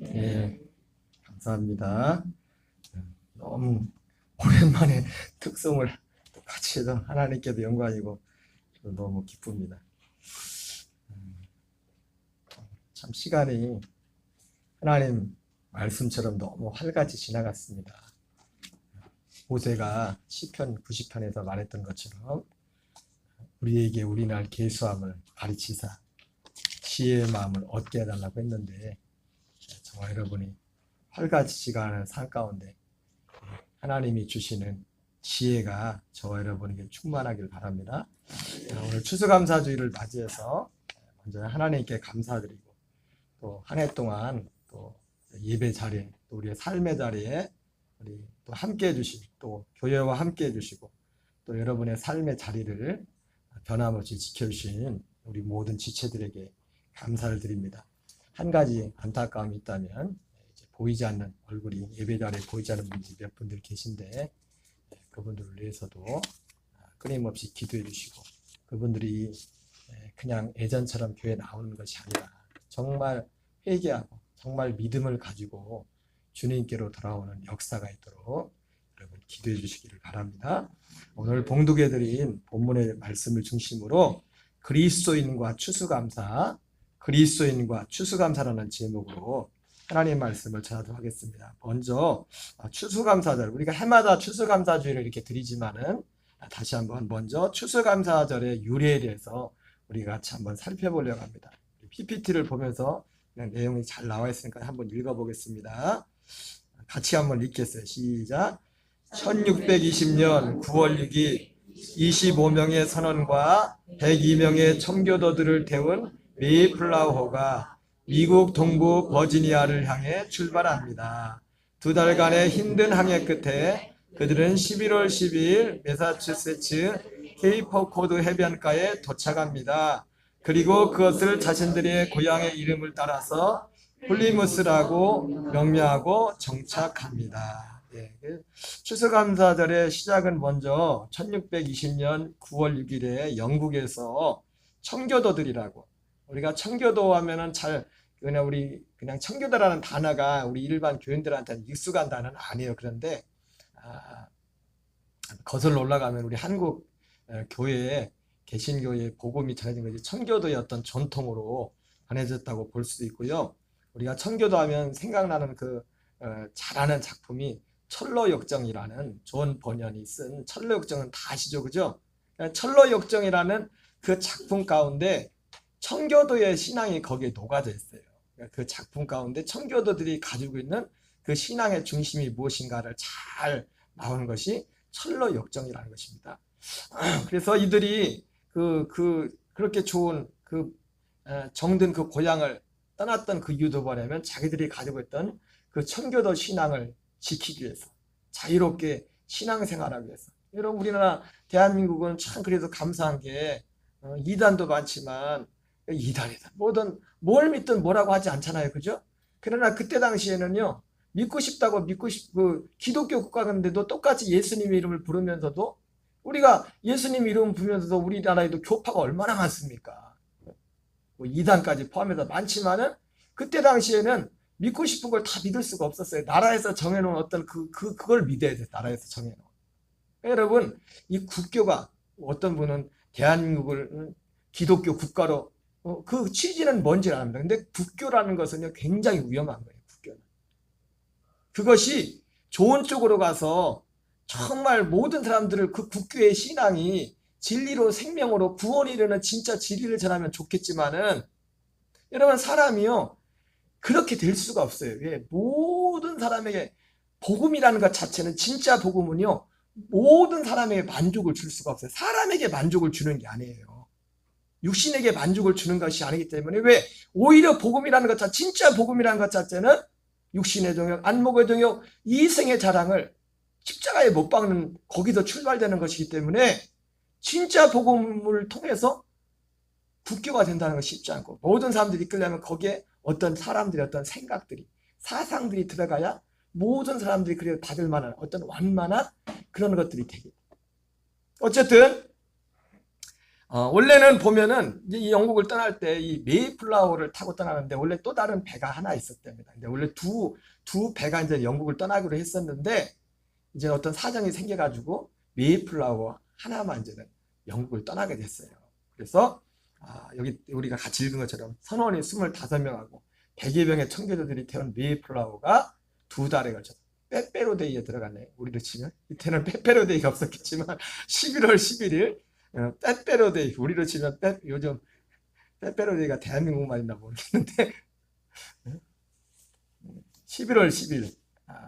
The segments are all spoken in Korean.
예, 감사합니다. 너무 오랜만에 특송을 같이 해서 하나님께도 영광이고 너무 기쁩니다. 참 시간이 하나님 말씀처럼 너무 활같이 지나갔습니다. 모세가 시편 90편에서 말했던 것처럼 우리에게 우리날 계수함을 가르치사 지혜의 마음을 얻게 해달라고 했는데, 저와 여러분이 활같이 지나가는 삶 가운데 하나님이 주시는 지혜가 저와 여러분에게 충만하길 바랍니다. 오늘 추수감사주의를 맞이해서 먼저 하나님께 감사드리고, 또 한 해 동안 또 예배 자리에, 또 우리의 삶의 자리에 우리 또 함께 해주시고, 또 교회와 함께 해주시고, 또 여러분의 삶의 자리를 변함없이 지켜주신 우리 모든 지체들에게 감사를 드립니다. 한 가지 안타까움이 있다면, 이제 보이지 않는 얼굴이 예배 자리에 보이지 않는 분들이 몇 분들 계신데, 그분들을 위해서도 끊임없이 기도해 주시고, 그분들이 그냥 예전처럼 교회 나오는 것이 아니라 정말 회개하고 정말 믿음을 가지고 주님께로 돌아오는 역사가 있도록 여러분 기도해 주시기를 바랍니다. 오늘 봉독해 드린 본문의 말씀을 중심으로 그리스도인과 추수감사라는 제목으로 하나님의 말씀을 전하도록 하겠습니다. 먼저 추수감사절, 우리가 해마다 추수감사주의를 이렇게 드리지만은 다시 한번 먼저 추수감사절의 유래에 대해서 우리가 같이 한번 살펴보려고 합니다. PPT를 보면서 그냥 내용이 잘 나와 있으니까 한번 읽어보겠습니다. 같이 한번 읽겠어요. 시작. 1620년 9월 6일 25명의 선원과 102명의 청교도들을 태운 메이플라워호가 미국 동부 버지니아를 향해 출발합니다. 2달간의 힘든 항해 끝에 그들은 11월 12일 매사추세츠 케이퍼코드 해변가에 도착합니다. 그리고 그것을 자신들의 고향의 이름을 따라서 플리무스라고 명명하고 정착합니다. 추수감사절의 시작은 먼저 1620년 9월 6일에 영국에서 청교도들이라고, 우리가 청교도 하면은 그냥 청교도라는 단어가 우리 일반 교인들한테는 익숙한 단어는 아니에요. 그런데 거슬러 올라가면 우리 한국 교회에 개신교의 복음이 전해진 것이 청교도의 어떤 전통으로 전해졌다고 볼 수도 있고요. 우리가 청교도 하면 생각나는 잘 아는 작품이 철로역정이라는 존 번연이 쓴 철로역정은 다 아시죠, 그죠? 철로역정이라는 그 작품 가운데 청교도의 신앙이 거기에 녹아져 있어요. 그 작품 가운데 청교도들이 가지고 있는 그 신앙의 중심이 무엇인가를 잘 나오는 것이 철로역정이라는 것입니다. 그래서 이들이 그렇게 좋은 정든 그 고향을 떠났던 그 이유도 뭐냐면 자기들이 가지고 있던 그 청교도 신앙을 지키기 위해서, 자유롭게 신앙생활하기 위해서. 여러분, 우리나라 대한민국은 참 그래도 감사한 게 이단도 많지만 이단이다 뭐든 뭘 믿든 뭐라고 하지 않잖아요, 그죠? 그러나 그때 당시에는요, 기독교 국가인데도 똑같이 예수님 이름을 부르면서도, 우리가 예수님 이름 부르면서도 우리나라에도 교파가 얼마나 많습니까? 이단까지 포함해서 많지만은 그때 당시에는 믿고 싶은 걸 다 믿을 수가 없었어요. 나라에서 정해놓은 어떤 그걸 믿어야 돼요. 나라에서 정해놓은. 여러분, 이 국교가, 어떤 분은 대한민국을 기독교 국가로, 그 취지는 뭔지 압니다. 근데 국교라는 것은요, 굉장히 위험한 거예요. 국교는. 그것이 좋은 쪽으로 가서 정말 모든 사람들을 그 국교의 신앙이 진리로, 생명으로 구원이 이르는 진짜 진리를 전하면 좋겠지만은, 여러분, 사람이요 그렇게 될 수가 없어요. 왜? 모든 사람에게 복음이라는 것 자체는, 진짜 복음은요 모든 사람에게 만족을 줄 수가 없어요. 사람에게 만족을 주는 게 아니에요. 육신에게 만족을 주는 것이 아니기 때문에, 왜? 오히려 복음이라는 것 자체, 진짜 복음이라는 것 자체는 육신의 정욕, 안목의 정욕, 이생의 자랑을 십자가에 못 박는, 거기서 출발되는 것이기 때문에 진짜 복음을 통해서 국교가 된다는 건 쉽지 않고, 모든 사람들이 이끌려면 거기에 어떤 사람들의 어떤 생각들이, 사상들이 들어가야 모든 사람들이 그래 받을 만한 어떤 완만한 그런 것들이 되겠다. 어쨌든 원래는 보면은 이제 이 영국을 떠날 때 이 메이플라워를 타고 떠나는데 원래 또 다른 배가 하나 있었답니다. 근데 원래 두 배가 이제 영국을 떠나기로 했었는데 이제 어떤 사정이 생겨가지고 메이플라워 하나만 이제는 영국을 떠나게 됐어요. 그래서 여기 우리가 같이 읽은 것처럼 선원이 25명하고 100여 명의 청교도들이 태운 메이플라워가 2달에 걸쳐서 빼빼로데이에 들어갔네요. 우리로 치면 이때는 빼빼로데이가 없었겠지만 11월 11일 빼빼로데이, 우리로 치면 요즘 빼빼로데이가 대한민국만 있나 모르겠는데 11월 10일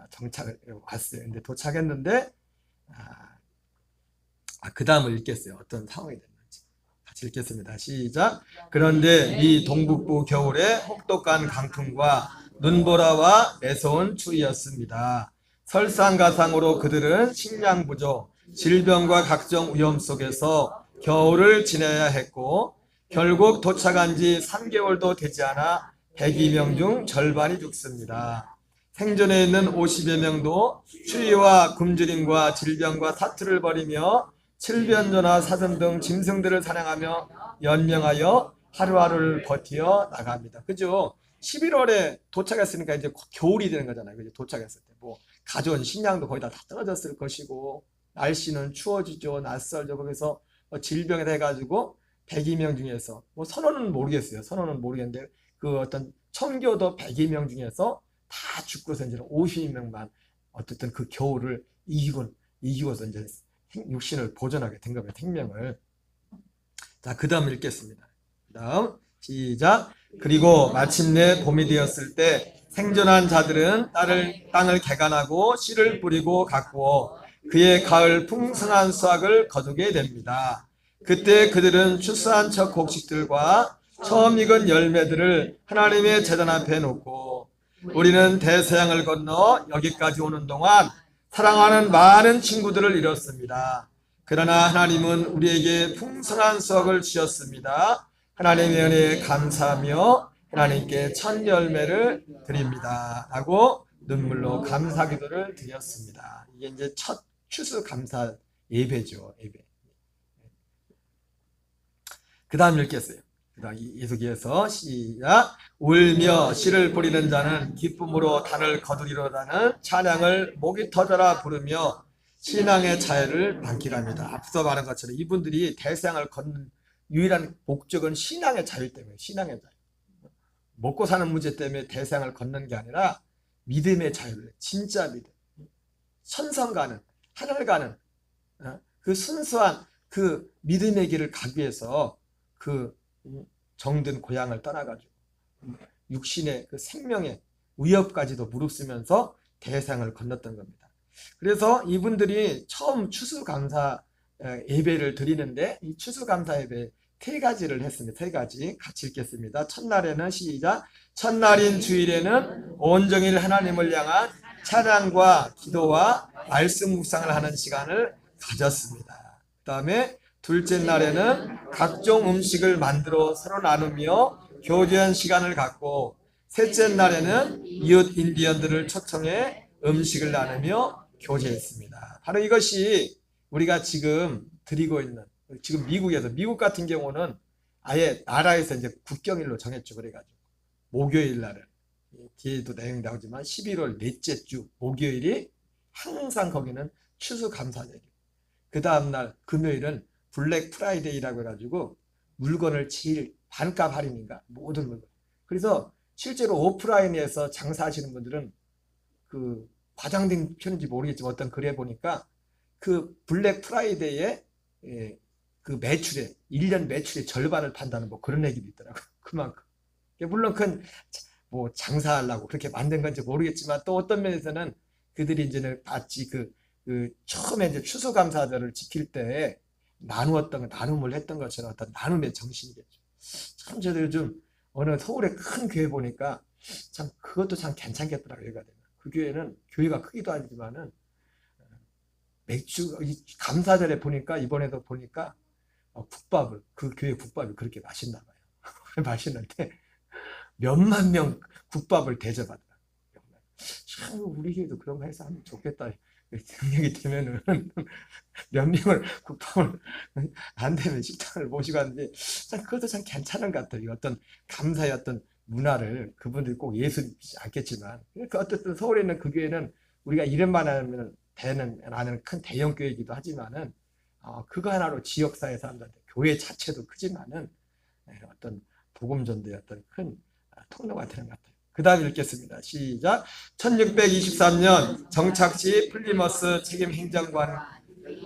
정착을 왔어요. 근데 도착했는데 그 다음을 읽겠어요. 어떤 상황이 됐는지 같이 읽겠습니다. 시작. 그런데 이 동북부 겨울에 혹독한 강풍과 눈보라와 매서운 추위였습니다. 설상가상으로 그들은 식량 부족, 질병과 각종 위험 속에서 겨울을 지내야 했고 결국 도착한 지 3개월도 되지 않아 102명 중 절반이 죽습니다. 생존해 있는 50여 명도 추위와 굶주림과 질병과 사투를 벌이며 칠변조나 사슴 등 짐승들을 사냥하며 연명하여 하루하루를 버티어 나갑니다. 그죠? 11월에 도착했으니까 이제 겨울이 되는 거잖아요. 그죠? 도착했을 때 뭐 가져온 식량도 거의 다 떨어졌을 것이고 날씨는 추워지죠. 낯설죠. 거기서 질병에 돼가지고 102명 중에서 뭐 선언은 모르겠어요. 선언은 모르겠는데 그 어떤 청교도 102명 중에서 다 죽고서 이제 50명만 어쨌든 그 겨울을 이기고서 이제 육신을 보존하게 된 겁니다. 생명을. 자, 그 다음 읽겠습니다. 그 다음 시작. 그리고 마침내 봄이 되었을 때 생존한 자들은 땅을 개간하고 씨를 뿌리고 가꾸어 그의 가을 풍성한 수확을 거두게 됩니다. 그때 그들은 출산한 첫 곡식들과 처음 익은 열매들을 하나님의 제단 앞에 놓고 우리는 대서양을 건너 여기까지 오는 동안 사랑하는 많은 친구들을 잃었습니다. 그러나 하나님은 우리에게 풍성한 수확을 주셨습니다. 하나님의 은혜에 감사하며 하나님께 첫 열매를 드립니다. 라고 눈물로 감사 기도를 드렸습니다. 이게 이제 첫 추수감사 예배죠. 예배. 그 다음 읽겠어요. 계속해서 시작. 울며 씨를 뿌리는 자는 기쁨으로 단을 거두리로다는 찬양을 목이 터져라 부르며 신앙의 자유를 방기랍니다. 앞서 말한 것처럼 이분들이 대서양을 걷는 유일한 목적은 신앙의 자유 때문에, 신앙의 자유. 먹고 사는 문제 때문에 대서양을 걷는 게 아니라 믿음의 자유를, 진짜 믿음. 천성 가는, 하늘 가는 그 순수한 그 믿음의 길을 가기 위해서 그 정든 고향을 떠나가지고 육신의 그 생명의 위협까지도 무릅쓰면서 대상을 건넜던 겁니다. 그래서 이분들이 처음 추수감사 예배를 드리는데 이 추수감사 예배 3가지를 했습니다. 3가지 같이 읽겠습니다. 첫날에는 시작. 첫날인 주일에는 온종일 하나님을 향한 찬양과 기도와 말씀 묵상을 하는 시간을 가졌습니다. 그 다음에 둘째 날에는 각종 음식을 만들어 서로 나누며 교제한 시간을 갖고 셋째 날에는 이웃 인디언들을 초청해 음식을 나누며 교제했습니다. 바로 이것이 우리가 지금 드리고 있는 지금 미국 같은 경우는 아예 나라에서 이제 국경일로 정했죠. 그래가지고 목요일 날은 뒤에도 내용이 나오지만 11월 넷째 주 목요일이 항상 거기는 추수감사절이고 그 다음날 금요일은 블랙 프라이데이라고 해가지고 물건을 제일 반값 할인인가 모든 물건. 그래서 실제로 오프라인에서 장사하시는 분들은 그 과장된 표현인지 모르겠지만 어떤 글에 보니까 그 블랙 프라이데이에 그 매출의 1년 매출의 절반을 판다는 뭐 그런 얘기도 있더라고요. 그만큼. 물론 그건 뭐 장사하려고 그렇게 만든 건지 모르겠지만 또 어떤 면에서는 그들이 이제는 마치 그 처음에 이제 추수감사절을 지킬 때 나눔을 했던 것처럼 어떤 나눔의 정신이겠죠. 참 저도 요즘 어느 서울의 큰 교회 보니까 참 그것도 참 괜찮겠더라고요. 여기가 되면. 그 교회는 교회가 크기도 하지만은 감사절에 보니까 이번에도 보니까 국밥을 그 교회 국밥이 그렇게 맛있나 봐요. 맛있는데 몇만 명 국밥을 대접하더라고요. 참 우리 교회도 그런 거 해서 하면 좋겠다. 능력이 되면은 몇 명을 국밥을 안 되면 식당을 모시고 하는데 참 그것도 참 괜찮은 것 같아요. 어떤 감사의 어떤 문화를 그분들이 꼭 예수님이지 않겠지만 그 어쨌든 서울에 있는 그 교회는 우리가 이름만 하면 되는 나는 큰 대형 교회이기도 하지만은 그거 하나로 지역사회 사람들한테 교회 자체도 크지만은 어떤 복음 전도의 어떤 큰 통로가 되는 것 같아요. 그 다음 읽겠습니다. 시작. 1623년 정착시 플리머스 책임 행정관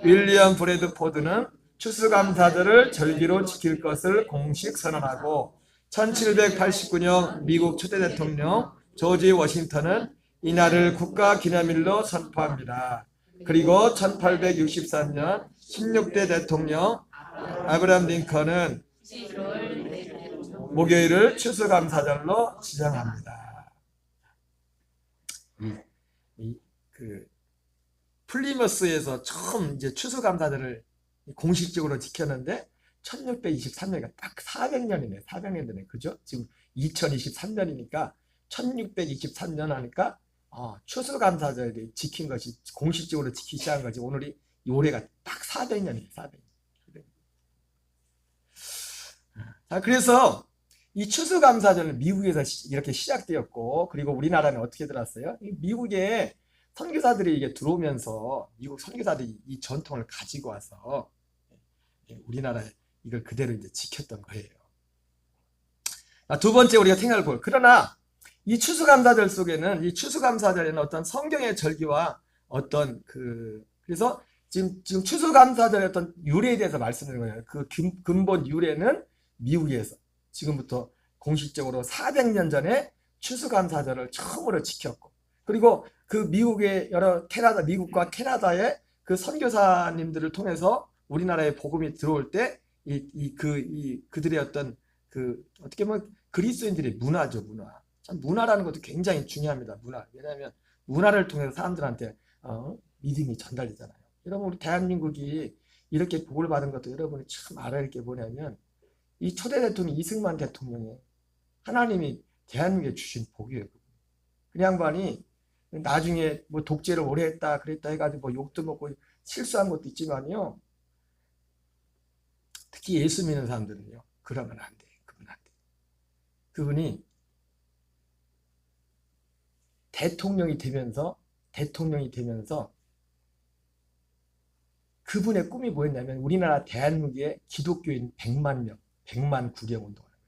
윌리엄 브래드 포드는 추수감사절을 절기로 지킬 것을 공식 선언하고 1789년 미국 초대 대통령 조지 워싱턴은 이날을 국가기념일로 선포합니다. 그리고 1863년 16대 대통령 아브라함 링컨은 목요일을 추수감사절로 지정합니다. 그 플리머스에서 처음 이제 추수감사절을 공식적으로 지켰는데 1623년이니까 딱 400년이네. 400년 전에. 그죠? 지금 2023년이니까 1623년 하니까 추수감사절이 지킨 것이 공식적으로 지키기 시작한 거지. 오늘이 올해가 딱 400년이에요. 400년. 자, 그래서 이 추수감사절은 미국에서 이렇게 시작되었고, 그리고 우리나라는 어떻게 들었어요? 미국에 선교사들이 이게 들어오면서 미국 선교사들이 이 전통을 가지고 와서 우리나라에 이걸 그대로 이제 지켰던 거예요. 두 번째 우리가 생각을 볼. 그러나 이 추수감사절 속에는 이 추수감사절에는 어떤 성경의 절기와 어떤 그래서 지금 추수감사절의 어떤 유래에 대해서 말씀드리는 거예요. 그 근본 유래는 미국에서 지금부터 공식적으로 400년 전에 추수감사절을 처음으로 지켰고, 그리고 그 미국의 미국과 캐나다의 그 선교사님들을 통해서 우리나라에 복음이 들어올 때 그들의 어떤 어떻게 보면 그리스도인들의 문화죠, 문화. 참 문화라는 것도 굉장히 중요합니다, 문화. 왜냐하면 문화를 통해서 사람들한테 믿음이 전달되잖아요. 여러분, 우리 대한민국이 이렇게 복을 받은 것도 여러분이 참 알아야 할 게 뭐냐면 이 초대 대통령 이승만 대통령이 하나님이 대한민국에 주신 복이에요. 그 양반이 나중에 뭐 독재를 오래 했다 그랬다 해가지고 뭐 욕도 먹고 실수한 것도 있지만요. 특히 예수 믿는 사람들은요. 그러면 안 돼. 그분 안 돼. 그분이 대통령이 되면서 그분의 꿈이 뭐였냐면 우리나라 대한민국에 기독교인 100만 명, 100만 구령 운동을 하는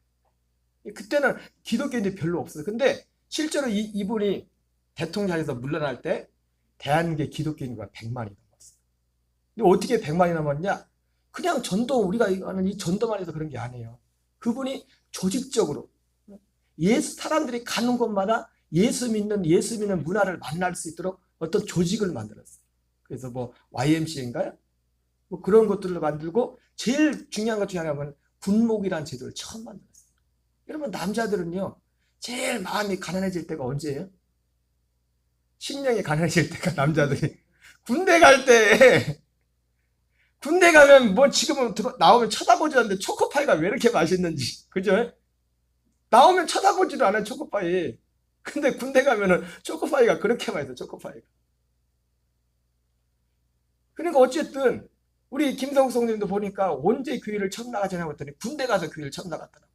거예요. 그때는 기독교인들이 별로 없어요. 근데 실제로 이분이 대통령에서 물러날 때 대한민국의 기독교인과 100만이 넘었어요. 근데 어떻게 100만이 넘었냐? 그냥 전도, 우리가 하는 이 전도만 해서 그런 게 아니에요. 그분이 조직적으로 사람들이 가는 곳마다 예수 믿는 문화를 만날 수 있도록 어떤 조직을 만들었어요. 그래서 뭐 YMCA인가요? 뭐 그런 것들을 만들고 제일 중요한 것 중에 하나는 군목이라는 제도를 처음 만들었어요. 여러분, 남자들은요 제일 마음이 가난해질 때가 언제예요? 심령이 가난해질 때가 남자들이 군대 갈 때. 군대 가면 뭐 지금은 나오면 쳐다보지 않는데 초코파이가 왜 이렇게 맛있는지, 그죠? 나오면 쳐다보지도 않아요, 초코파이. 근데 군대 가면은 초코파이가 그렇게 맛있어, 초코파이가. 그러니까 어쨌든 우리 김성욱 성님도 보니까 언제 교회를 처음 나가잖아요 했더니 군대 가서 교회를 처음 나갔더라고.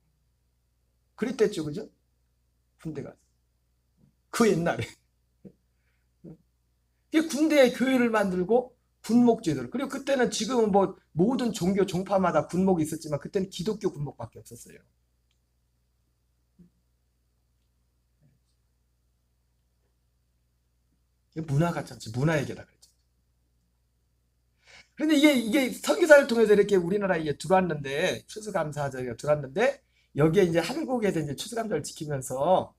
그랬댔죠, 그죠? 군대 가서. 그 옛날에. 군대에 교회를 만들고 군목제도를. 그리고 그때는 지금은 뭐 모든 종교 종파마다 군목이 있었지만 그때는 기독교 군목밖에 없었어요. 문화가 참지, 문화에게다 그랬죠. 그런데 이게 선교사를 통해서 이렇게 우리나라에 들어왔는데, 추수감사절이 들어왔는데, 여기에 이제 한국에서 이제 추수감사를 지키면서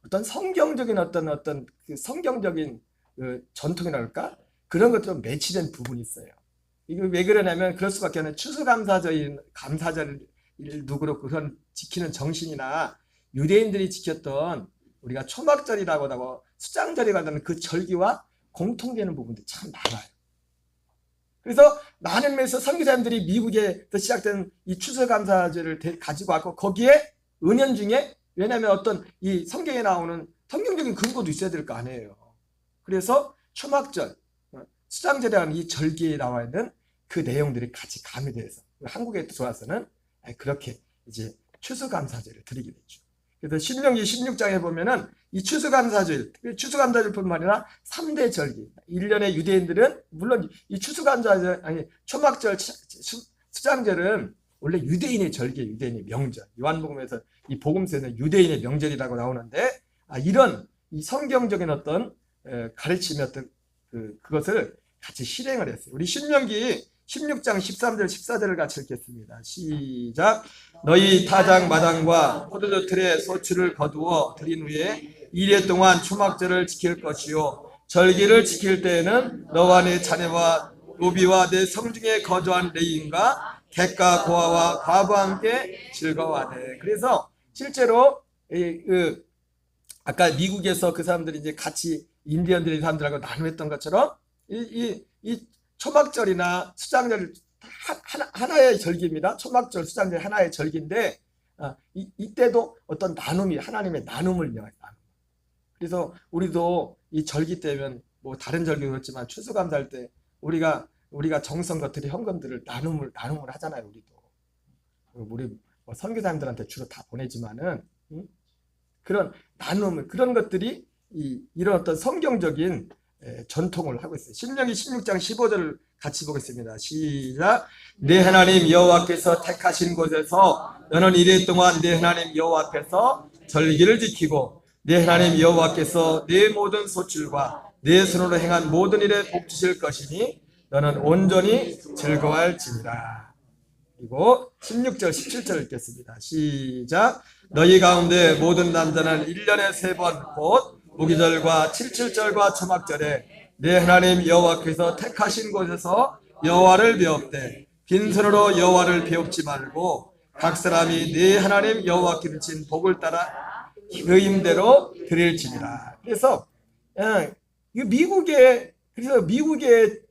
어떤 성경적인 어떤 그 성경적인 전통이라 할까? 그런 것들은 매치된 부분이 있어요. 이게 왜 그러냐면 그럴 수밖에 없는 감사절도 그렇고 그런 지키는 정신이나 유대인들이 지켰던 우리가 초막절이라고 하고 수장절이라고 하는 그 절기와 공통되는 부분들이 참 많아요. 그래서 많은 면에서 선교사님들이 미국에서 시작된 이 추수감사절을 가지고 왔고 거기에 은연중에, 왜냐하면 어떤 이 성경에 나오는 성경적인 근거도 있어야 될 거 아니에요. 그래서 초막절, 수장절이라는 이 절기에 나와 있는 그 내용들이 같이 가미돼서 한국에 들어와서는 그렇게 이제 추수감사절을 드리게 됐죠. 그래서 신명기 16장에 보면은 이 추수감사절, 추수감사절뿐만 아니라 3대 절기. 1년에 유대인들은 물론 이 추수감사절, 아니 초막절, 수장절은 원래 유대인의 절기예요. 유대인의 명절. 요한복음에서 이 복음서에는 유대인의 명절이라고 나오는데 이런 이 성경적인 어떤 가르침이었던 그것을 같이 실행을 했어요. 우리 신명기 16장 13절 14절을 같이 읽겠습니다. 시작. 너희 타작 마당과 포도주 틀에 소출을 거두어 들인 후에 2일 동안 초막절을 지킬 것이요 절기를 지킬 때에는 너와 네 자녀와 노비와 내 성중에 거주한 레위인과 객과 고아와 과부와 함께 즐거워하네. 그래서 실제로 아까 미국에서 그 사람들이 이제 같이 인디언들이 사람들하고 나누었던 것처럼 이 초막절이나 수장절 하나의 절기입니다. 초막절, 수장절 하나의 절기인데 이때도 어떤 나눔이 하나님의 나눔을 명해요. 그래서 우리도 이 절기 때면 뭐 다른 절기도 그렇지만 추수감사할 때 우리가 정성 들이 헌금들을 나눔을 하잖아요. 우리도 우리 뭐 선교사님들한테 주로 다 보내지만은 그런 나눔을 그런 것들이 이런 어떤 성경적인 전통을 하고 있어요. 신명기 16장 15절을 같이 보겠습니다. 시작. 내 하나님 여호와께서 택하신 곳에서 너는 이래 동안 내 하나님 여호와 앞에서 절기를 지키고 내 하나님 여호와께서 내 모든 소출과 내 손으로 행한 모든 일에 복 주실 것이니 너는 온전히 즐거워할지니라. 그리고 16절 17절 읽겠습니다. 시작. 너희 가운데 모든 남자는 1년에 3번 곧 무기절과 77절과 초막절에 내 하나님 여호와께서 택하신 곳에서 여호와를 배웁되 빈손으로 여호와를 배웁지 말고 각 사람이 내 하나님 여호와께 주신 복을 따라 그 힘대로 드릴지니라. 그래서 미국의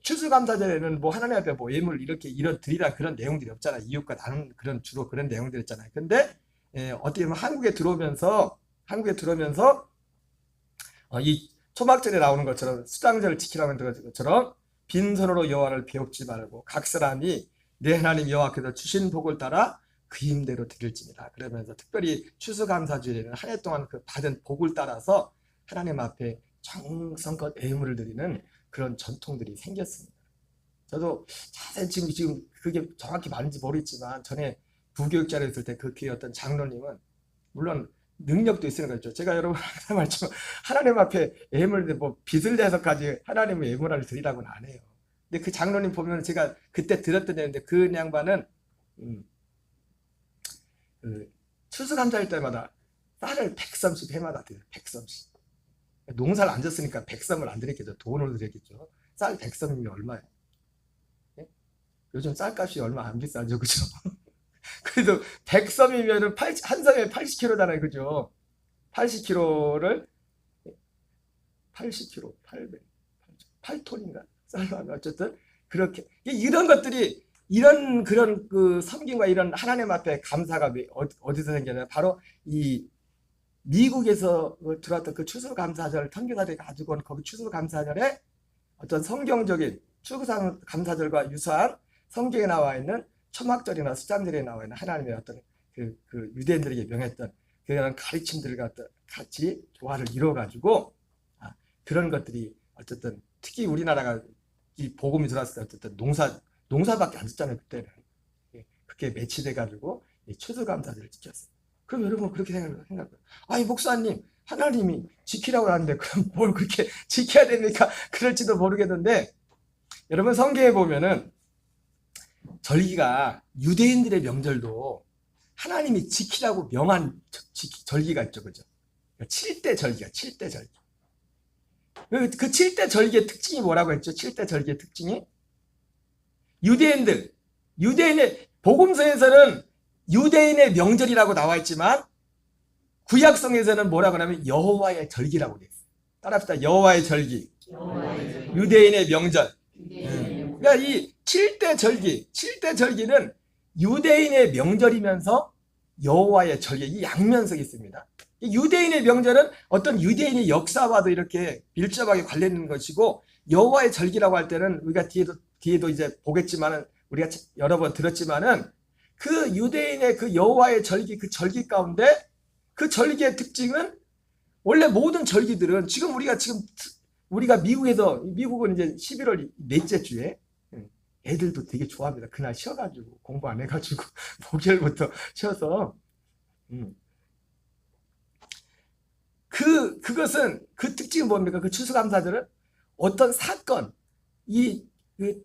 추수감사절에는 뭐 하나님 앞에 뭐 예물 이런 드리라 그런 내용들이 없잖아요. 이웃과 나눈 그런 주로 그런 내용들이 있잖아요. 근데 어떻게 보면 한국에 들어오면서 이 초막절에 나오는 것처럼 수장절을 지키라고 하는 것처럼 빈손으로 여호와를 배웁지 말고 각 사람이 내 하나님 여호와께서 주신 복을 따라 그 힘대로 드릴지니라. 그러면서 특별히 추수감사주일에는 한 해 동안 그 받은 복을 따라서 하나님 앞에 정성껏 예물을 드리는 그런 전통들이 생겼습니다. 저도 자세히 지금 그게 정확히 맞는지 모르겠지만 전에 부교육자로 있을 때 그 교회 어떤 장로님은 물론 능력도 있으니까 그렇죠. 제가 여러분 항상 말했지만 하나님 앞에 예물 뭐 빚을 내서까지 하나님의 예물을 드리라고는 안 해요. 근데 그 장로님 보면 제가 그때 들었던 얘기인데 그 양반은 추수감사일 때마다 쌀을 100섬씩 해마다 드려요. 100섬씩. 농사를 안 졌으니까 100섬을 안 드렸겠죠. 돈으로 드렸겠죠. 쌀 100섬이면 얼마예요? 예? 요즘 쌀값이 얼마 안 비싸죠. 그죠? 그래도 100섬이면 한 섬에 80kg잖아요. 그죠? 80kg를 80kg, 8톤인가? 쌀로 어쨌든 그렇게 이런 것들이 이런 그런 그 섬김과 이런 하나님 앞에 감사가 어디서 생겨나요? 바로 이 미국에서 들어왔던 그 추수감사절 선교사들이 가지고 온 거기 추수감사절에 어떤 성경적인 추수감사절과 유사한 성경에 나와 있는 초막절이나 수장절에 나와 있는 하나님의 어떤 그 유대인들에게 명했던 그런 가르침들을 같이 조화를 이루어가지고 그런 것들이 어쨌든 특히 우리나라가 이 복음이 들어왔을 때 어쨌든 농사밖에 안 짓잖아요. 그때는 그렇게 매치돼가지고 추수감사절을 지켰어요. 그럼 여러분 그렇게 생각해요. 아니 목사님 하나님이 지키라고 하는데 그럼 뭘 그렇게 지켜야 됩니까? 그럴지도 모르겠는데 여러분 성경에 보면은 절기가 유대인들의 명절도 하나님이 지키라고 명한 절기가 있죠. 그죠? 7대 절기가 7대 절기. 그 7대 절기의 특징이 뭐라고 했죠? 7대 절기의 특징이 유대인의 복음서에서는 유대인의 명절이라고 나와 있지만 구약성에서는 뭐라고 하냐면 여호와의 절기라고 돼 있어요. 따라합시다. 여호와의 절기. 유대인의 명절. 그러니까 이 7대 절기는 유대인의 명절이면서 여호와의 절기, 이 양면성이 있습니다. 유대인의 명절은 어떤 유대인의 역사와도 이렇게 밀접하게 관련된 것이고, 여호와의 절기라고 할 때는 우리가 뒤에도 이제 보겠지만은, 우리가 여러 번 들었지만은, 그 유대인의 그 여호와의 절기, 그 절기 가운데 그 절기의 특징은, 원래 모든 절기들은 우리가 미국은 이제 11월 넷째 주에, 애들도 되게 좋아합니다. 그날 쉬어가지고 공부 안 해가지고 목요일부터 쉬어서, 그것은 그 특징이 뭡니까? 그 추수감사절은 어떤 사건, 그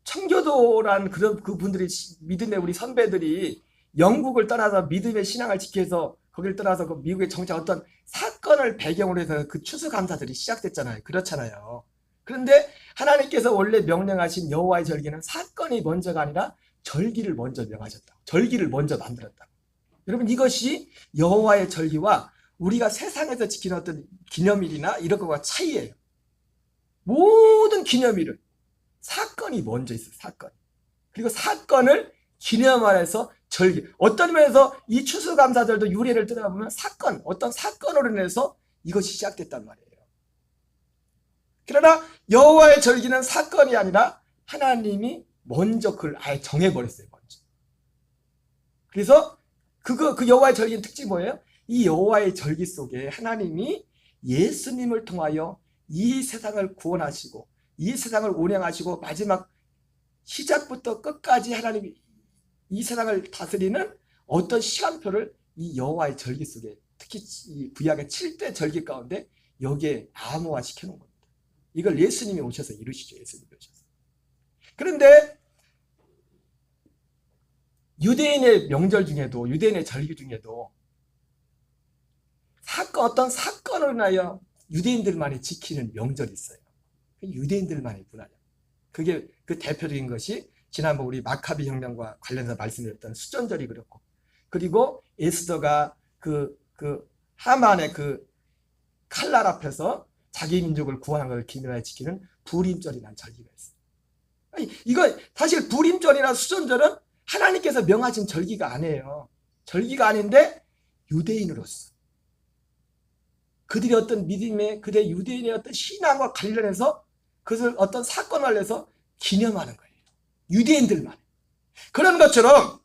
청교도란 그런 그분들이, 믿음의 우리 선배들이 영국을 떠나서 믿음의 신앙을 지켜서 거기를 떠나서 그 미국에 정착, 어떤 사건을 배경으로 해서 그 추수감사절이 시작됐잖아요. 그렇잖아요. 그런데 하나님께서 원래 명령하신 여호와의 절기는 사건이 먼저가 아니라 절기를 먼저 명하셨다. 절기를 먼저 만들었다. 여러분, 이것이 여호와의 절기와 우리가 세상에서 지키는 어떤 기념일이나 이런 것과 차이예요. 모든 기념일은 사건이 먼저 있어요. 사건. 그리고 사건을 기념하면서 절기. 어떤 면에서 이 추수감사절도 유래를 들어보면 어떤 사건으로 인해서 이것이 시작됐단 말이에요. 그러나 여호와의 절기는 사건이 아니라 하나님이 먼저 그걸 아예 정해버렸어요. 먼저. 그래서 그 여호와의 절기의 특징이 뭐예요? 이 여호와의 절기 속에 하나님이 예수님을 통하여 이 세상을 구원하시고 이 세상을 운행하시고 마지막 시작부터 끝까지 하나님이 이 세상을 다스리는 어떤 시간표를 이 여호와의 절기 속에, 특히 이 구약의 7대 절기 가운데 여기에 암호화 시켜놓은 겁니다. 이걸 예수님이 오셔서 이루시죠. 예수님이 오셔서. 그런데 유대인의 명절 중에도, 유대인의 절기 중에도 어떤 사건을 인하여 유대인들만이 지키는 명절이 있어요. 유대인들만의 문화죠. 그게 그 대표적인 것이 지난번 우리 마카비 혁명과 관련해서 말씀드렸던 수전절이 그렇고, 그리고 에스더가 그 하만의 그 칼날 앞에서 자기 민족을 구원한 것을 기념하여 지키는 부림절이라는 절기가 있어요. 이거 사실 부림절이나 수전절은 하나님께서 명하신 절기가 아니에요. 절기가 아닌데 유대인으로서 그들의 어떤 믿음의, 그들의 유대인의 어떤 신앙과 관련해서 그것을 어떤 사건을 해서 기념하는 거예요. 유대인들만. 그런 것처럼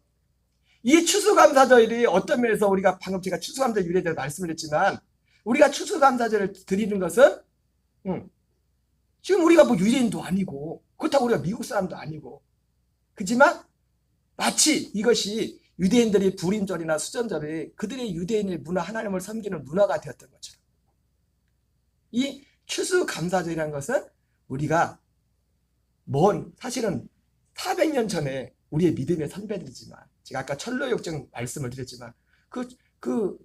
이 추수감사절이 어떤 면에서, 우리가 방금 제가 추수감사절 유래에 대해서 말씀을 했지만, 우리가 추수감사절을 드리는 것은 지금 우리가 뭐 유대인도 아니고, 그렇다고 우리가 미국 사람도 아니고, 그렇지만 마치 이것이 유대인들이 부림절이나 수전절이 그들의 유대인의 문화, 하나님을 섬기는 문화가 되었던 것처럼, 이 추수감사절이라는 것은 우리가 사실은 400년 전에 우리의 믿음의 선배들이지만, 제가 아까 철로역정 말씀을 드렸지만, 그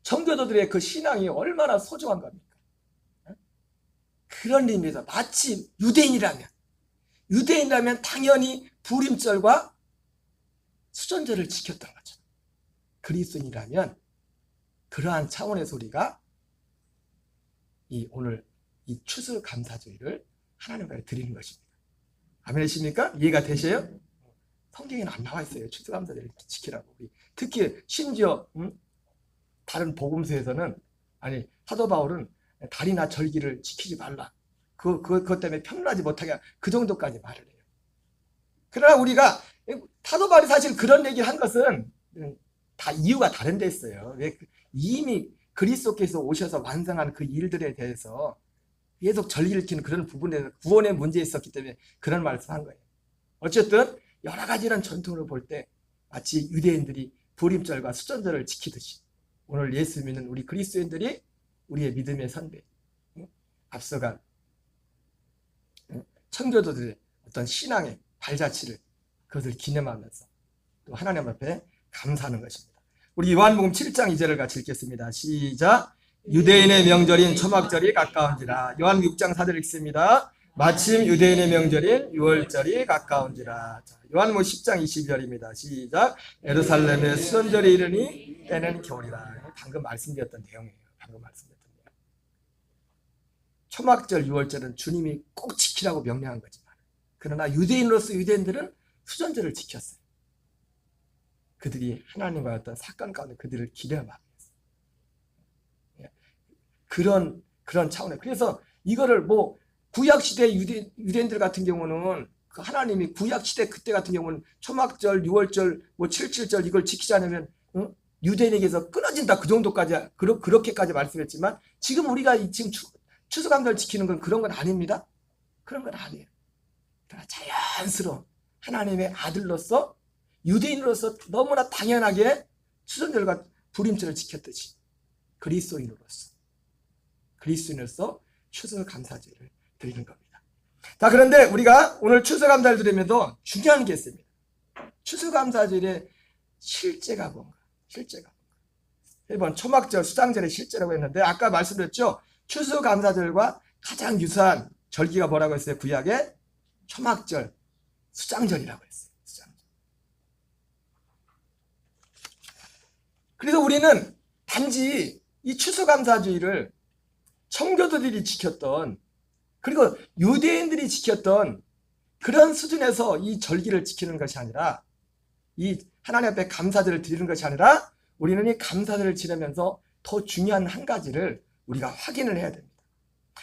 청교도들의 그 신앙이 얼마나 소중한 겁니까? 그런 의미에서 마치 유대인이라면 당연히 부림절과 수전절을 지켰던 거죠. 그리스도인이라면 그러한 차원에서 우리가 오늘 이 추수감사절을 하나님께 드리는 것입니다. 아멘이십니까? 이해가 되세요? 성경에는 안 나와 있어요. 추수감사절을 지키라고. 특히 심지어 다른 복음서에서는, 아니 사도 바울은 달이나 절기를 지키지 말라. 그것 때문에 평안하지 못하게, 그 정도까지 말을 해요. 그러나 우리가 사도 바울이 사실 그런 얘기를 한 것은 다 이유가 다른 데 있어요. 왜? 이미 그리스도께서 오셔서 완성한 그 일들에 대해서 계속 절기를 지키는 그런 부분에서 구원의 문제에 있었기 때문에 그런 말씀을 한 거예요. 어쨌든 여러 가지 이런 전통을 볼 때 마치 유대인들이 부림절과 수전절을 지키듯이, 오늘 예수 믿는 우리 그리스도인들이 우리의 믿음의 선배, 앞서간 청교도들의 어떤 신앙의 발자취를, 그것을 기념하면서 또 하나님 앞에 감사하는 것입니다. 우리 요한복음 7장 2절을 같이 읽겠습니다. 시작. 유대인의 명절인 초막절이 가까운지라. 요한복음 6장 4절 읽습니다. 마침 유대인의 명절인 유월절이 가까운지라. 요한복음 10장 20절입니다. 시작. 예루살렘의 수전절이 이르니 때는 겨울이라. 방금 말씀드렸던 내용이에요. 초막절, 유월절은 주님이 꼭 지키라고 명령한 거지만, 그러나 유대인으로서 유대인들은 수전절을 지켰어요. 그들이 하나님과 어떤 사건 가운데 그들을 기대하고 그런 차원에. 그래서 이거를 뭐 구약시대 유대인들 같은 경우는 그 하나님이 구약시대 그때 같은 경우는 초막절, 유월절, 뭐 7.7절 이걸 지키지 않으면 유대인에게서 끊어진다, 그 정도까지 그렇게까지 말씀했지만 지금 우리가 지금 추수감사를 지키는 건 그런 건 아닙니다. 그런 건 아니에요. 그러나 자연스러운 하나님의 아들로서 유대인으로서 너무나 당연하게 추수절과 불임절을 지켰듯이 그리스도인으로서 추수감사제를 드리는 겁니다. 자, 그런데 우리가 오늘 추수감사를 드리면서 중요한 게 있습니다. 추수감사절의 실제가 뭔가? 실제가 뭔가? 1번 초막절, 수장절의 실제라고 했는데 아까 말씀드렸죠. 추수감사절과 가장 유사한 절기가 뭐라고 했어요? 구약에 초막절, 수장절이라고 했어요. 수장절. 그래서 우리는 단지 이 추수감사주의를 청교도들이 지켰던, 그리고 유대인들이 지켰던 그런 수준에서 이 절기를 지키는 것이 아니라, 이 하나님 앞에 감사절을 드리는 것이 아니라 우리는 이 감사절을 지내면서 더 중요한 한 가지를 우리가 확인을 해야 됩니다.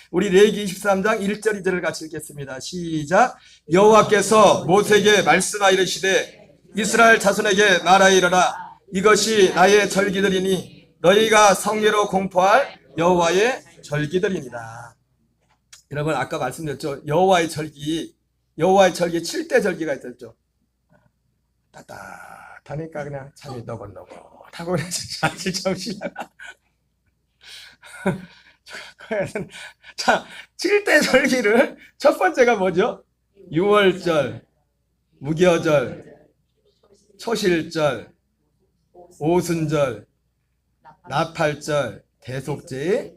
우리 레위기 23장 1절 2절을 같이 읽겠습니다. 시작. 여호와께서 모세에게 말씀하여 이르시되 이스라엘 자손에게 말하이르라. 이것이 나의 절기들이니 너희가 성례로 공포할 여호와의 절기들이니라. 여러분 아까 말씀드렸죠. 여호와의 절기 7대 절기가 있었죠. 따뜻하니까 그냥 잠이 너곤너곤하고 사실 정신나가. 자, 7대 절기를 첫 번째가 뭐죠? 유월절, 무교절, 초실절, 오순절, 나팔절, 대속죄,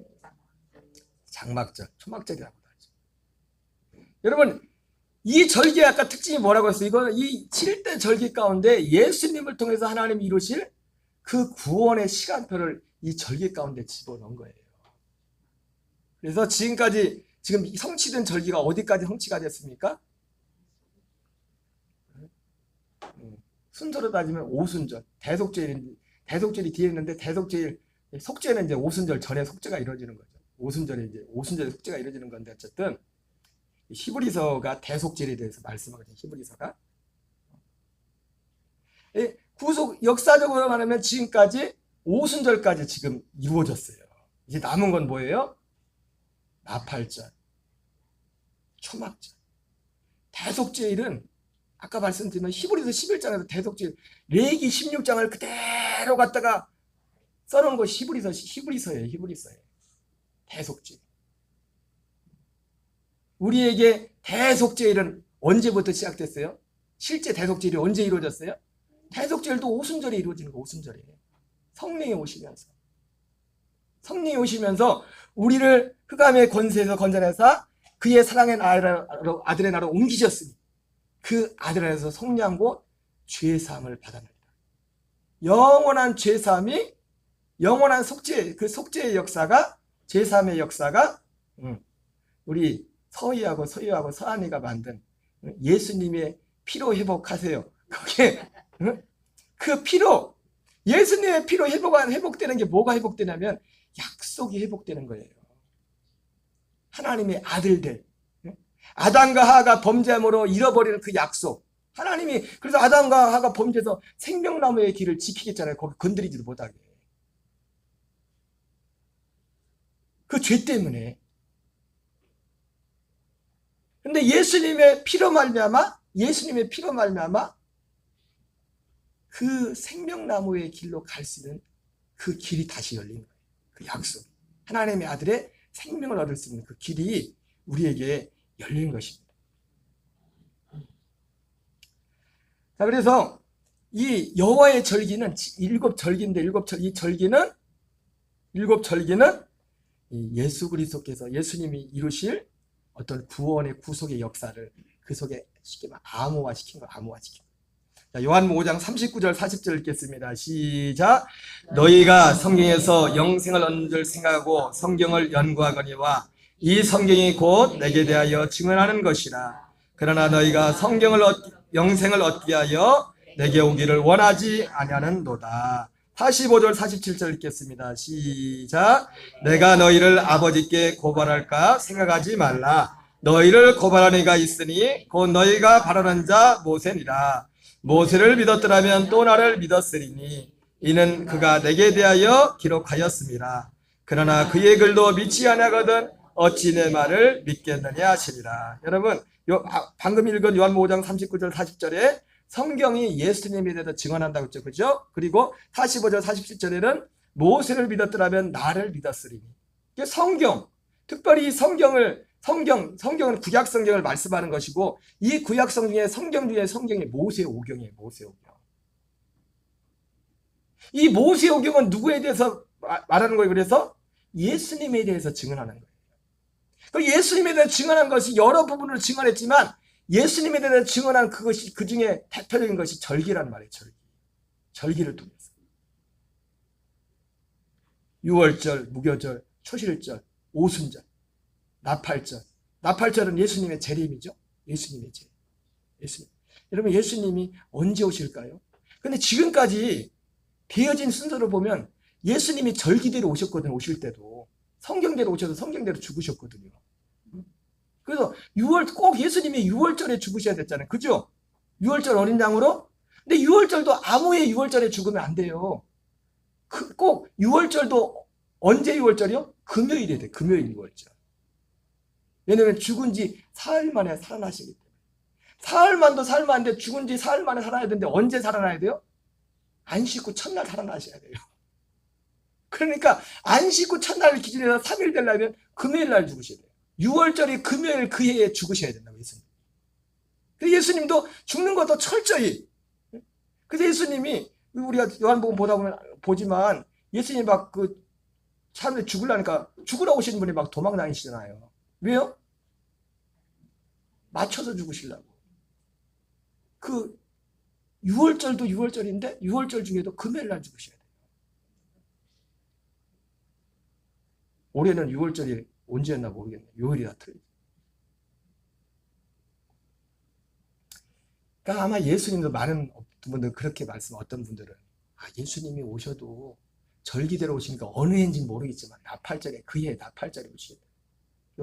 장막절, 초막절이라고 하죠. 여러분 이 절기의 아까 특징이 뭐라고 했어요? 이거는 이 7대 절기 가운데 예수님을 통해서 하나님이 이루실 그 구원의 시간표를 이 절기 가운데 집어넣은 거예요. 그래서 지금 성취된 절기가 어디까지 성취가 됐습니까? 순서로 따지면 오순절, 대속절이 뒤에 있는데 속죄는 이제 오순절 전에 속죄가 이루어지는 거죠. 오순절에 속죄가 이루어지는 건데 어쨌든 히브리서가 대속죄에 대해서 말씀하거든요. 히브리서가 역사적으로 말하면 지금까지 오순절까지 지금 이루어졌어요. 이제 남은 건 뭐예요? 나팔절, 초막절, 대속죄일은 아까 말씀드린 히브리서 11장에서 대속죄일, 레위기 16장을 그대로 갖다가 써놓은 것이 히브리서예요. 대속죄. 우리에게 대속죄일은 언제부터 시작됐어요? 실제 대속죄일이 언제 이루어졌어요? 대속죄일도 오순절에 이루어지는 거, 오순절이에요. 성령이 오시면서 우리를 흑암의 권세에서 건져내사 그의 사랑의 아들의 나라로 옮기셨으니 그 아들 안에서 속량고 죄사함을 받아내리라. 영원한 죄사함이, 영원한 속죄, 그 속죄의 역사가, 죄사함의 역사가 우리 서희하고 서한이가 만든 예수님의 피로 회복하세요. 거기에 그 피로, 예수님의 피로 회복되는 게 뭐가 회복되냐면 약속이 회복되는 거예요. 하나님의 아들들, 아담과 하하가 범죄함으로 잃어버리는 그 약속. 하나님이 그래서 아담과 하하가 범죄해서 생명나무의 길을 지키겠잖아요. 거기 건드리지도 못하게. 그 죄 때문에. 근데 예수님의 피로 말미암아 그 생명나무의 길로 갈 수 있는 그 길이 다시 열린 거예요. 그 약속. 하나님의 아들의 생명을 얻을 수 있는 그 길이 우리에게 열린 것입니다. 자, 그래서 이 여호와의 절기는 7절기인데 일곱 절기는 이 예수 그리스도께서 예수님이 이루실 어떤 구원의 구속의 역사를 그 속에 쉽게 말 암호화시킨 거예요. 자, 요한복음 5장 39절 40절 읽겠습니다. 시작. 너희가 성경에서 영생을 얻는 줄 생각하고 성경을 연구하거니와 이 성경이 곧 내게 대하여 증언하는 것이라. 그러나 너희가 영생을 얻기 위하여 내게 오기를 원하지 아니하는도다. 45절 47절 읽겠습니다. 시작. 내가 너희를 아버지께 고발할까 생각하지 말라. 너희를 고발한 이가 있으니 곧 너희가 바라는 자 모세니라. 모세를 믿었더라면 또 나를 믿었으리니 이는 그가 내게 대하여 기록하였습니다. 그러나 그의 글도 믿지 아니하거든 어찌 내 말을 믿겠느냐 하시니라. 여러분, 방금 읽은 요한복음 5장 39절 40절에 성경이 예수님에 대해서 증언한다고 했죠. 그죠? 그리고 45절 47절에는 모세를 믿었더라면 나를 믿었으리니. 이게 성경, 특별히 이 성경은 구약 성경을 말씀하는 것이고, 이 구약 성경의 성경 중에 성경이 모세오경이에요. 모세오경. 이 모세오경은 누구에 대해서 말하는 거예요? 그래서 예수님에 대해서 증언하는 거예요. 그 예수님에 대해서 증언한 것이 여러 부분으로 증언했지만 예수님에 대해서 증언한 그것이 그 중에 대표적인 것이 절기란 말이에요. 절기를 통해서. 유월절, 무교절, 초실절, 오순절, 나팔절. 나팔절은 예수님의 재림이죠. 예수님의 재림. 여러분, 예수님이 언제 오실까요? 근데 지금까지 되어진 순서로 보면 예수님이 절기대로 오셨거든요. 오실 때도. 성경대로 오셔서 성경대로 죽으셨거든요. 그래서 꼭 예수님이 6월절에 죽으셔야 됐잖아요. 그죠? 6월절 어린 양으로? 근데 6월절도 아무의 6월절에 죽으면 안 돼요. 꼭 6월절도 언제 6월절이요? 금요일에 돼. 금요일 6월절. 왜냐면 죽은 지 사흘 만에 살아나시기 때문에. 사흘만도 살만한데 죽은 지 사흘 만에 살아야 되는데 언제 살아나야 돼요? 안 씻고 첫날 살아나셔야 돼요. 그러니까 안 씻고 첫날 기준에서 3일 되려면 금요일 날 죽으셔야 돼요. 6월절이 금요일 그 해에 죽으셔야 된다고 예수님. 그래서 예수님도 죽는 것도 철저히. 그래서 예수님이 우리가 요한복음 보지만 예수님이 막 그 사람들이 죽으려니까 죽으러 오시는 분이 막 도망 다니시잖아요. 왜요? 맞춰서 죽으시려고. 그 6월절도 6월절인데 6월절 중에도 금요일 날 죽으셔야 돼요. 올해는 6월절이 언제였나 모르겠네요. 요일이 다 틀리죠. 그러니까 아마 예수님도 많은 분들 그렇게 어떤 분들은 예수님이 오셔도 절기대로 오시니까 어느 해인지는 모르겠지만 나팔절에 그 해 나팔절에 오시게 돼요.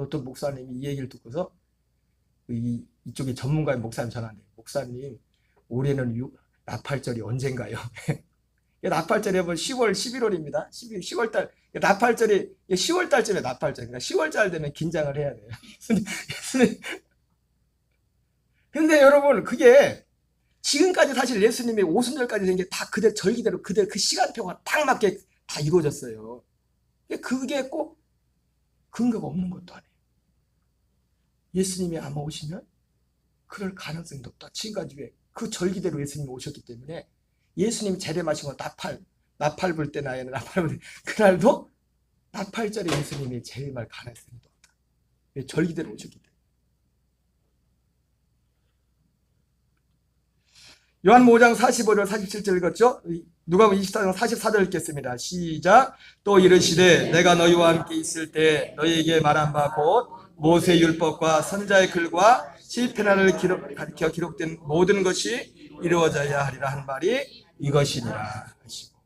어떤 목사님이 이 얘기를 듣고서 이쪽에 전문가의 목사님 전화한대요. 목사님, 올해는 나팔절이 언젠가요? 나팔절이 10월, 11월입니다. 10월달, 나팔절이 10월달쯤에 나팔절. 그러니까 10월달 되면 긴장을 해야 돼요. 근데 여러분, 그게 지금까지 사실 예수님의 오순절까지 된 게 다 그대로 절기대로 그대로 그 시간표가 딱 맞게 다 이루어졌어요. 그게 꼭 근거가 없는 것도 아니에요. 예수님이 아마 오시면 그럴 가능성이 높다. 지금까지 왜 그 절기대로 예수님이 오셨기 때문에 예수님이 재림하신 거 나팔 불 때 나에는 나팔 불 때 그날도 나팔절에 예수님이 재림할 가능성이 높다. 왜 절기대로 오셨기 때문에. 요한복음 5장 45절 47절 읽었죠? 누가복음 24장 44절 읽겠습니다. 시작. 또 이르시되 내가 너희와 함께 있을 때 너희에게 말한 바 곧 모세 율법과 선자의 글과 시편을 가리켜 기록된 모든 것이 이루어져야 하리라 한 말이 이것이니라 하시고.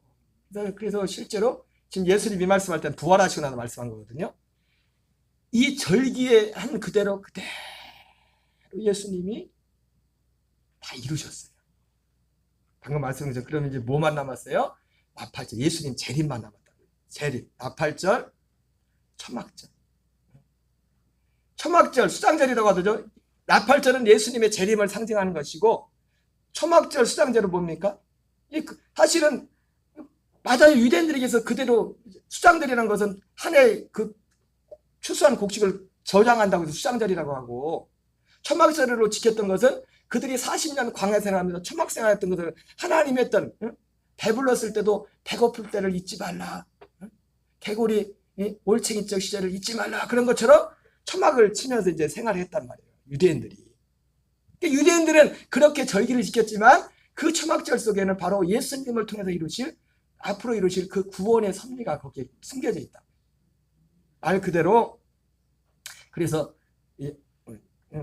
그래서 실제로 지금 예수님이 말씀할 때는 부활하시고 나서 말씀한 거거든요. 이 절기에 한 그대로 예수님이 다 이루셨어요. 방금 말씀드렸죠. 그러면 이제 뭐만 남았어요? 나팔절. 예수님 재림만 남았다고요. 재림. 나팔절, 초막절. 초막절, 수장절이라고 하죠. 나팔절은 예수님의 재림을 상징하는 것이고, 초막절, 수장절은 뭡니까? 사실은, 맞아요. 유대인들에게서 그대로 수장절이라는 것은 한 해 그 추수한 곡식을 저장한다고 해서 수장절이라고 하고, 초막절로 지켰던 것은 그들이 40년 광야 생활하면서 초막 생활했던 것을 하나님이 했던, 배불렀을 때도 배고플 때를 잊지 말라. 개구리 올챙이적 시절을 잊지 말라. 그런 것처럼 초막을 치면서 이제 생활을 했단 말이에요. 유대인들이. 유대인들은 그렇게 절기를 지켰지만 그 초막절 속에는 바로 예수님을 통해서 앞으로 이루실 그 구원의 섭리가 거기에 숨겨져 있다. 말 그대로 그래서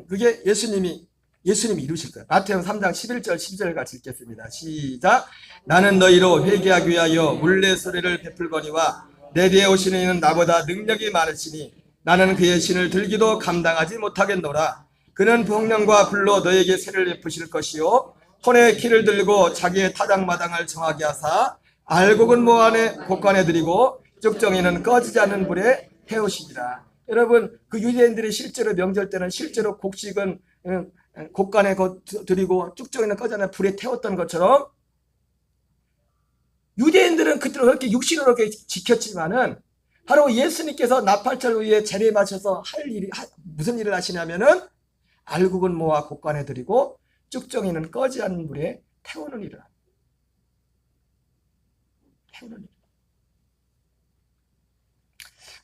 그게 예수님이 예수님이 이루실 거예요. 마태복음 3장 11절 12절 같이 읽겠습니다. 시작. 나는 너희로 회개하기 위하여 물레 소리를 베풀거니와 내 뒤에 오시는 이는 나보다 능력이 많으시니 나는 그의 신을 들기도 감당하지 못하겠노라. 그는 성령과 불로 너에게 세를 베푸실 것이요 손에 키를 들고 자기의 타작마당을 정하게 하사 알곡은 모안에 곡간에 드리고 쭉정이는 꺼지지 않는 불에 태우시리라. 여러분, 그 유대인들이 실제로 명절 때는 실제로 곡식은 곡간에 드리고 쭉정이는 꺼지지 않는 불에 태웠던 것처럼 유대인들은 그때로 그렇게 육신으로 그렇게 지켰지만은 바로 예수님께서 나팔절 후에 재림하셔서 무슨 일을 하시냐면은 알곡은 모아 곡간에 드리고 쭉정이는 꺼지지 않는 불에 태우는 일을 합니다. 태우는 일.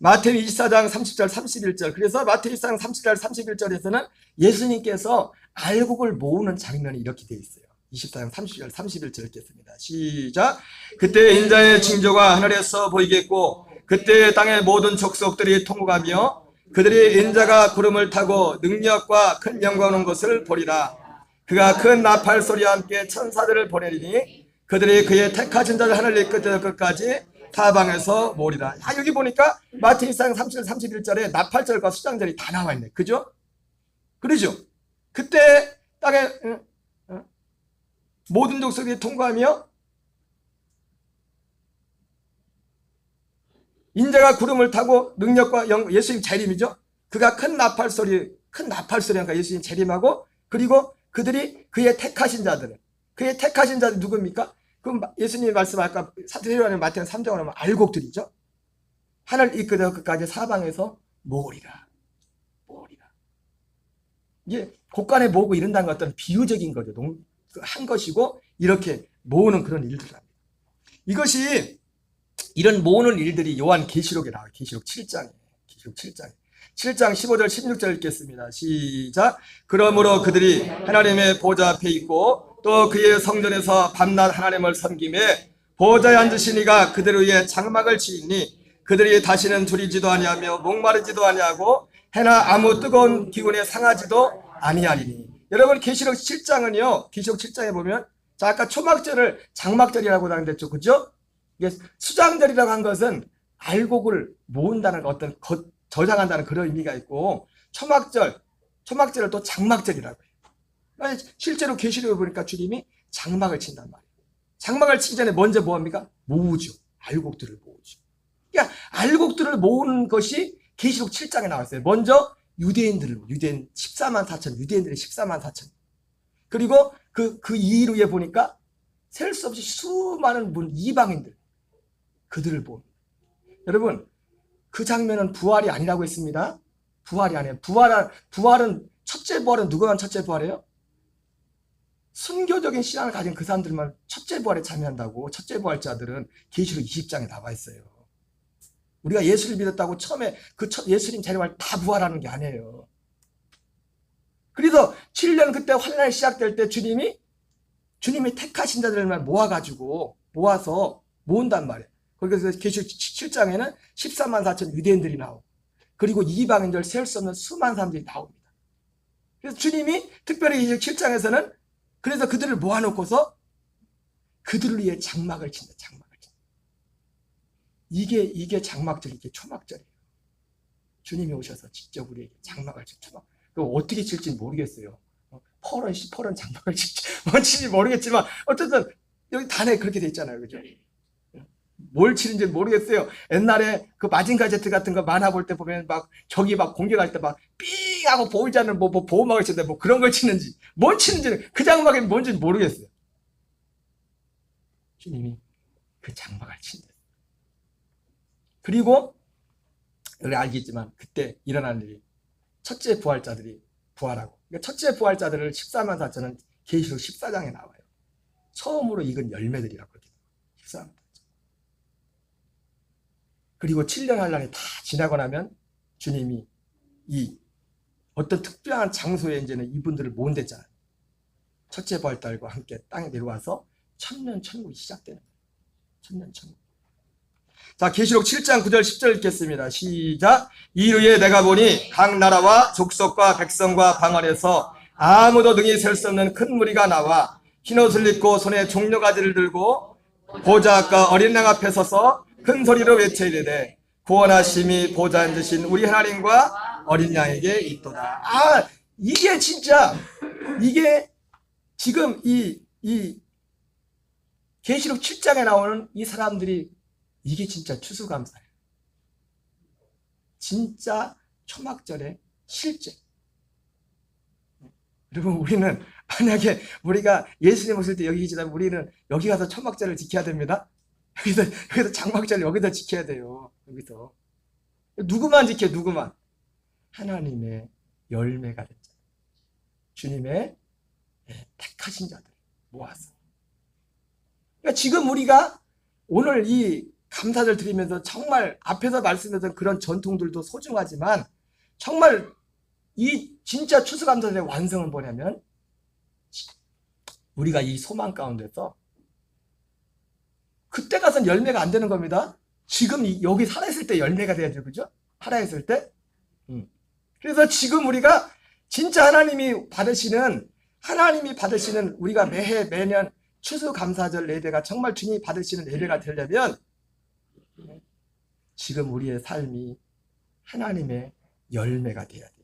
마태복음 24장 30절 31절. 그래서 마태복음 24장 30절 31절에서는 예수님께서 알곡을 모으는 장면이 이렇게 되어 있어요. 24장 30절 31절 읽겠습니다. 시작. 그때 인자의 징조가 하늘에서 보이겠고 그때 땅의 모든 족속들이 통곡하며 그들이 인자가 구름을 타고 능력과 큰 영광 온 것을 보리라. 그가 큰 나팔 소리와 함께 천사들을 보내리니 그들이 그의 택하신 자를 하늘 끝에서 끝까지 사방에서 모으리라. 여기 보니까 마태복음 24장 30절 31절에 나팔절과 수장절이 다 나와 있네. 그죠? 그러죠? 그때 땅에 모든 족속이 통과하며 인자가 구름을 타고 능력과 예수님 재림이죠. 그가 큰 나팔 소리니까 예수님 재림하고 그리고 그들이 그의 택하신 자들은 그의 택하신 자들 누굽니까? 그럼 예수님이 말씀할까 사도행전 마태복음 3장으로 하면 알곡들이죠. 하늘 이 끝에서 끝까지 사방에서 모으리라. 이게 곡간에 모으고 이른다는 것은 비유적인 거죠. 한 것이고 이렇게 모으는 그런 일들을 합니다. 이것이 이런 모으는 일들이 요한 계시록에 나와요. 계시록 7장에. 7장 15절 16절 읽겠습니다. 시작. 그러므로 그들이 하나님의 보좌 앞에 있고 또 그의 성전에서 밤낮 하나님을 섬김에 보좌에 앉으신 이가 그들 위에 장막을 치니 그들이 다시는 줄이지도 아니하며 목마르지도 아니하고 해나 아무 뜨거운 기운에 상하지도 아니하리니. 여러분 계시록 7장은요. 계시록 7장에 보면 자 아까 초막절을 장막절이라고 하는데 그죠? 이게 수장절이라고 한 것은 알곡을 모은다는 어떤 저장한다는 그런 의미가 있고 초막절을 또 장막절이라고 해요. 실제로 계시록에 보니까 주님이 장막을 친단 말이에요. 장막을 치기 전에 먼저 뭐합니까? 모으죠. 알곡들을 모으죠. 그러니까 알곡들을 모으는 것이 계시록 7장에 나왔어요. 먼저 유대인 14만 4천, 유대인들이 14만 4천. 그리고 그 이후에 보니까 셀 수 없이 수많은 이방인들. 그들을 모읍니다. 여러분, 그 장면은 부활이 아니라고 했습니다. 부활이 아니에요. 부활은 첫째 부활은 누가 한 첫째 부활이에요? 순교적인 신앙을 가진 그 사람들만 첫째 부활에 참여한다고. 첫째 부활자들은 계시록 20장에 나와 있어요. 우리가 예수를 믿었다고 처음에 예수님 재림할 다 부활하는 게 아니에요. 그래서 7년 그때 환난이 시작될 때 주님이 택하신 자들만 모아서 모은단 말이에요. 거기서 계시록 7장에는 14만 4천 유대인들이 나오고 그리고 이방인들 셀 수 없는 수많은 사람들이 나옵니다. 그래서 주님이 특별히 계시록 7장에서는 그래서 그들을 모아놓고서 그들을 위해 장막을 친다. 이게 장막절, 이게 초막절이에요. 주님이 오셔서 직접 우리에게 장막을 초막. 어떻게 칠지 모르겠어요. 펄은 장막을 칠지 모르겠지만 어쨌든 여기 단에 그렇게 돼 있잖아요. 그죠? 뭘 치는지 모르겠어요. 옛날에 그 마징가 제트 같은 거 만화 볼 때 보면 저기 공격할 때 삥 하고 보이지 않는 보호막을 치는데 그런 걸 치는지 뭘 치는지 그 장막이 뭔지 모르겠어요. 주님이 그 장막을 친다. 그리고 우리 알겠지만 그때 일어난 일이 첫째 부활자들이 부활하고 그러니까 첫째 부활자들을 14만 4천은 계시록 14장에 나와요. 처음으로 익은 열매들이라고 그렇게 14만 4천. 그리고 7년 환란이 다 지나고 나면 주님이 이 어떤 특별한 장소에 이제는 이분들을 모은댔잖아요. 첫째 부활자들과 함께 땅에 내려와서 천년 천국이 시작되는 거예요. 천년 천국. 자, 계시록 7장 9절 10절 읽겠습니다. 시작. 이후에 내가 보니 각 나라와 족속과 백성과 방언에서 아무도 능히 셀 수 없는 큰 무리가 나와 흰옷을 입고 손에 종려가지를 들고 보좌 앞과 어린 양 앞에 서서 큰 소리로 외쳐이르되 구원하심이 보좌 앉으신 우리 하나님과 어린 양에게 있도다. 이게 진짜 이게 지금 이 계시록 7장에 나오는 이 사람들이 이게 진짜 추수감사예요. 진짜 초막절의 실제. 여러분, 우리는 만약에 우리가 예수님 오실 때 여기 계시다면 우리는 여기 가서 초막절을 지켜야 됩니다. 여기서 장막절 여기서 지켜야 돼요. 여기서. 누구만 지켜, 누구만. 하나님의 열매가 됐잖아요. 주님의 택하신 자들 모아서. 그러니까 지금 우리가 오늘 이 감사절 드리면서 정말 앞에서 말씀드렸던 그런 전통들도 소중하지만 정말 이 진짜 추수감사절의 완성은 뭐냐면 우리가 이 소망 가운데서 그때 가서는 열매가 안 되는 겁니다. 지금 여기 살아있을 때 열매가 돼야죠. 그죠? 살아있을 때. 그래서 지금 우리가 진짜 하나님이 받으시는 우리가 매해 매년 추수감사절 예배가 정말 주님이 받으시는 예배가 되려면 지금 우리의 삶이 하나님의 열매가 돼야 돼요.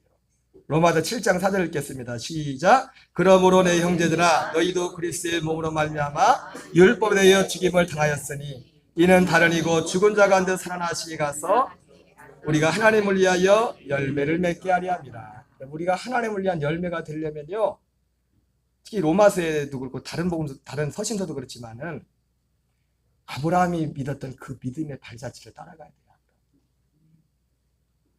로마서 7장 4절 읽겠습니다. 시작. 그러므로 내 형제들아 너희도 그리스도의 몸으로 말미암아 율법에 대하여 죽임을 당하였으니 이는 다른 이고 죽은 자 가운데 살아나시게 가서 우리가 하나님을 위하여 열매를 맺게 하려 합니다. 우리가 하나님을 위한 열매가 되려면요, 특히 로마서에도 그렇고 다른 서신서도 그렇지만은 아브라함이 믿었던 그 믿음의 발자취를 따라가야 돼요.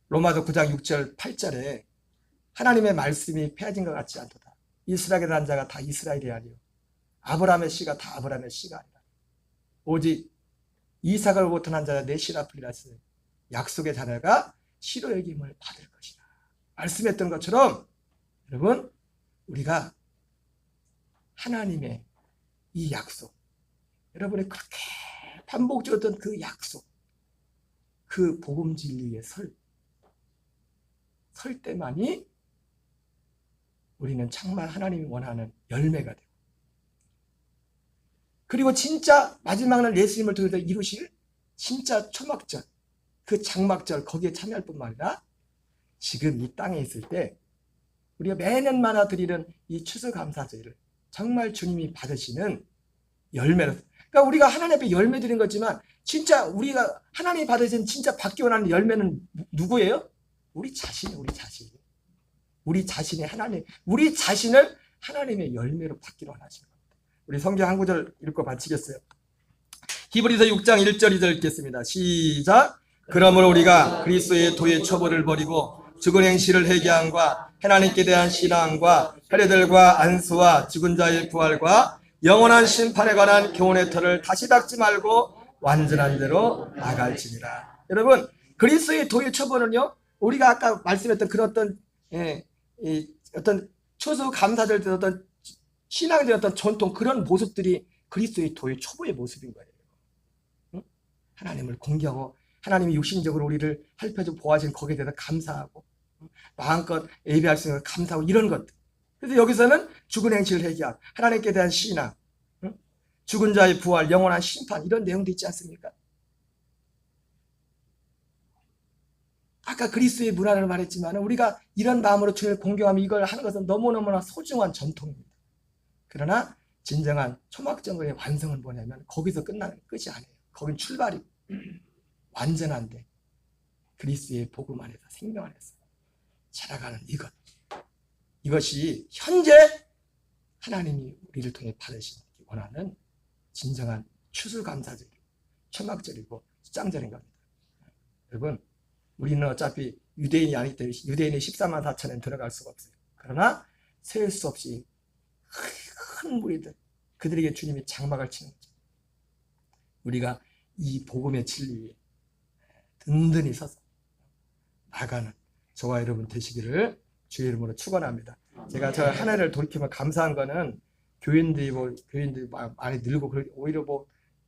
로마서 9장 6절 8절에 하나님의 말씀이 폐해진 것 같지 않도다. 이스라엘에 난 자가 다 이스라엘이 아니요 아브라함의 씨가 다 아브라함의 씨가 아니라 오직 이삭을 못한 자가 내 씨라 불리라서 약속의 자녀가 씨로 여김을 받을 것이다. 말씀했던 것처럼 여러분, 우리가 하나님의 이 약속, 여러분이 그렇게 반복적으로 했던 그 약속, 그 복음 진리에 설 때만이 우리는 정말 하나님이 원하는 열매가 되고, 그리고 진짜 마지막 날 예수님을 통해서 이루실 진짜 초막절, 그 장막절 거기에 참여할 뿐만 아니라 지금 이 땅에 있을 때 우리가 매년마다 드리는 이 추수감사절을 정말 주님이 받으시는 열매로, 그러니까 우리가 하나님 앞에 열매 드린 거지만 진짜 우리가 하나님이 받으신 진짜 받기 원하는 열매는 누구예요? 우리 자신이 우리 자신의 하나님, 우리 자신을 하나님의 열매로 받기로 원하시는 겁니다. 우리 성경 한 구절 읽고 마치겠어요. 히브리서 6장 1절 2절 읽겠습니다. 시작. 그러므로 우리가 그리스도의 도의 처벌을 버리고 죽은 행실을 회개함과 하나님께 대한 신앙과 해례들과 안수와 죽은 자의 부활과 영원한 심판에 관한 교훈의 터를 다시 닦지 말고 완전한 대로 나갈지니라. 여러분, 그리스도의 도의 처벌은요, 우리가 아까 말씀했던 그런 어떤 추수 감사절 때 어떤 신앙의 어떤 전통, 그런 모습들이 그리스도의 도의 초보의 모습인 거예요. 응? 하나님을 공경하고 하나님이 육신적으로 우리를 살펴서 보아주신 거기에 대해서 감사하고 마음껏 예배할 수 있는 감사하고 이런 것들. 그래서 여기서는 죽은 행실을 회개하고 하나님께 대한 신앙, 응? 죽은 자의 부활, 영원한 심판, 이런 내용도 있지 않습니까? 아까 그리스도의 문화를 말했지만 우리가 이런 마음으로 주님을 공경하며 이걸 하는 것은 너무너무나 소중한 전통입니다. 그러나 진정한 초막절의 완성은 뭐냐면 거기서 끝이 아니에요. 거긴 출발이고 완전한데 그리스도의 복음 안에서, 생명 안에서 자라가는 이것이 현재 하나님이 우리를 통해 받으시기 원하는 진정한 추수감사절이고 초막절이고 수장절인 겁니다. 여러분, 우리는 어차피 유대인이 아니기 때문에 유대인이 14만 4천엔 들어갈 수가 없어요. 그러나 셀 수 없이 큰 무리들, 그들에게 주님이 장막을 치는 거죠. 우리가 이 복음의 진리에 든든히 서서 나가는 저와 여러분 되시기를 주의 이름으로 축원합니다. 제가 저 한 해를 돌이키면 감사한 거는 교인들이 많이 늘고 오히려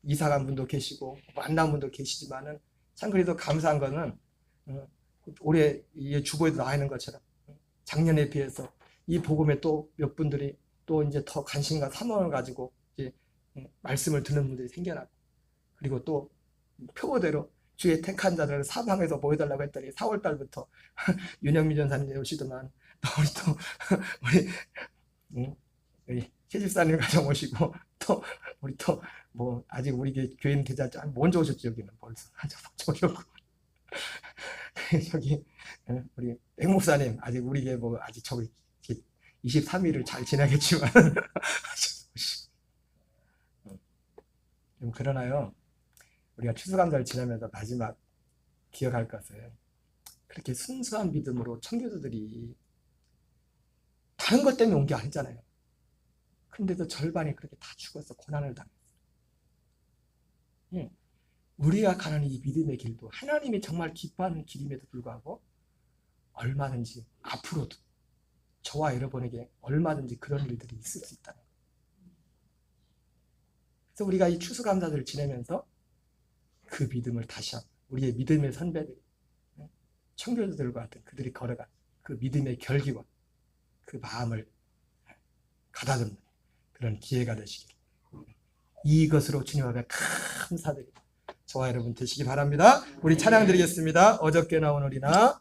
이사간 분도 계시고 만난 분도 계시지만은 참 그래도 감사한 거는 올해 주보에도 나와 있는 것처럼 작년에 비해서 이 복음에 또 몇 분들이 또 이제 더 관심과 사모를 가지고 이제 말씀을 듣는 분들이 생겨나고, 그리고 또 표보대로 주의 택한 자들을 사방에서 모여달라고 했더니 4월 달부터 윤영미 전사님 오시더만, 또 우리 또 우리 최집사님 가정 오시고, 또 우리 또 뭐 아직 우리 교인 계좌 먼저 오셨죠. 여기는 벌써 먼저 오셨고 저기 우리 백 목사님 아직 우리 뭐 아직 저기 23일을 잘 지나겠지만 좀 그러나요. 우리가 추수감사를 지나면서 마지막 기억할 것은, 그렇게 순수한 믿음으로 청교도들이 다른 것 때문에 온 게 아니잖아요. 근데도 절반이 그렇게 다 죽어서 고난을 당했어요. 우리가 가는 이 믿음의 길도 하나님이 정말 기뻐하는 길임에도 불구하고 얼마든지 앞으로도 저와 여러분에게 얼마든지 그런 일들이 있을 수 있다는 거예요. 그래서 우리가 이 추수감사절을 지내면서 그 믿음을 다시 한번, 우리의 믿음의 선배들, 청교도들과 같은 그들이 걸어간 그 믿음의 결기와 그 마음을 가다듬는 그런 기회가 되시길, 이것으로 주님 앞에 감사드립니다. 저와 여러분 되시기 바랍니다. 우리 찬양 드리겠습니다. 어저께 나온 우리나.